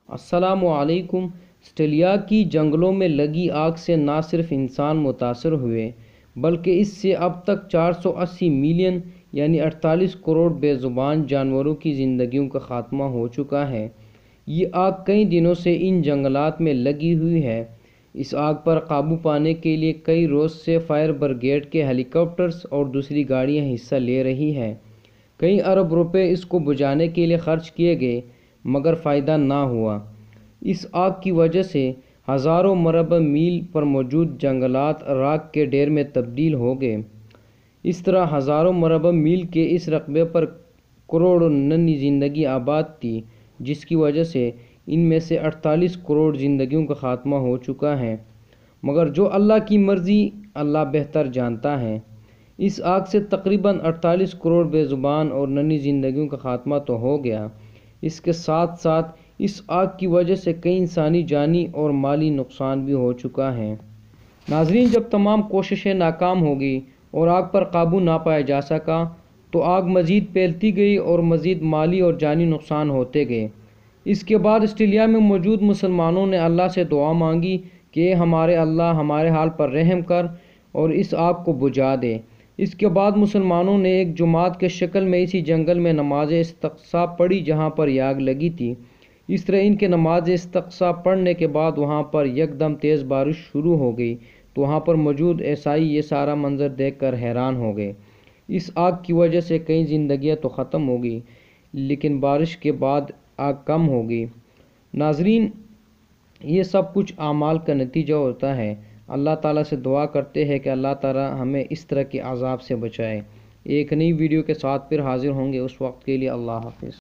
السلام علیکم۔ آسٹریلیا کی جنگلوں میں لگی آگ سے نہ صرف انسان متاثر ہوئے بلکہ اس سے اب تک 480 ملین یعنی 48 کروڑ بے زبان جانوروں کی زندگیوں کا خاتمہ ہو چکا ہے۔ یہ آگ کئی دنوں سے ان جنگلات میں لگی ہوئی ہے۔ اس آگ پر قابو پانے کے لیے کئی روز سے فائر بریگیڈ کے ہیلی کاپٹرز اور دوسری گاڑیاں حصہ لے رہی ہیں۔ کئی ارب روپے اس کو بجھانے کے لیے خرچ کیے گئے مگر فائدہ نہ ہوا۔ اس آگ کی وجہ سے ہزاروں مربع میل پر موجود جنگلات راکھ کے ڈھیر میں تبدیل ہو گئے۔ اس طرح ہزاروں مربع میل کے اس رقبے پر کروڑوں نئی زندگی آباد تھی، جس کی وجہ سے ان میں سے 48 کروڑ زندگیوں کا خاتمہ ہو چکا ہے۔ مگر جو اللہ کی مرضی، اللہ بہتر جانتا ہے۔ اس آگ سے تقریباً 48 کروڑ بے زبان اور نئی زندگیوں کا خاتمہ تو ہو گیا، اس کے ساتھ ساتھ اس آگ کی وجہ سے کئی انسانی جانی اور مالی نقصان بھی ہو چکا ہے۔ ناظرین، جب تمام کوششیں ناکام ہو گئی اور آگ پر قابو نہ پایا جا سکا تو آگ مزید پھیلتی گئی اور مزید مالی اور جانی نقصان ہوتے گئے۔ اس کے بعد آسٹریلیا میں موجود مسلمانوں نے اللہ سے دعا مانگی کہ اے ہمارے اللہ، ہمارے حال پر رحم کر اور اس آگ کو بجھا دے۔ اس کے بعد مسلمانوں نے ایک جماعت کے شکل میں اسی جنگل میں نماز استسقاء پڑھی جہاں پر یہ آگ لگی تھی۔ اس طرح ان کے نماز استسقاء پڑھنے کے بعد وہاں پر یکدم تیز بارش شروع ہو گئی تو وہاں پر موجود عیسائی یہ سارا منظر دیکھ کر حیران ہو گئے۔ اس آگ کی وجہ سے کئی زندگیاں تو ختم ہو گئی لیکن بارش کے بعد آگ کم ہو گئی۔ ناظرین، یہ سب کچھ اعمال کا نتیجہ ہوتا ہے۔ اللہ تعالیٰ سے دعا کرتے ہیں کہ اللہ تعالیٰ ہمیں اس طرح کے عذاب سے بچائے۔ ایک نئی ویڈیو کے ساتھ پھر حاضر ہوں گے، اس وقت کے لیے اللہ حافظ۔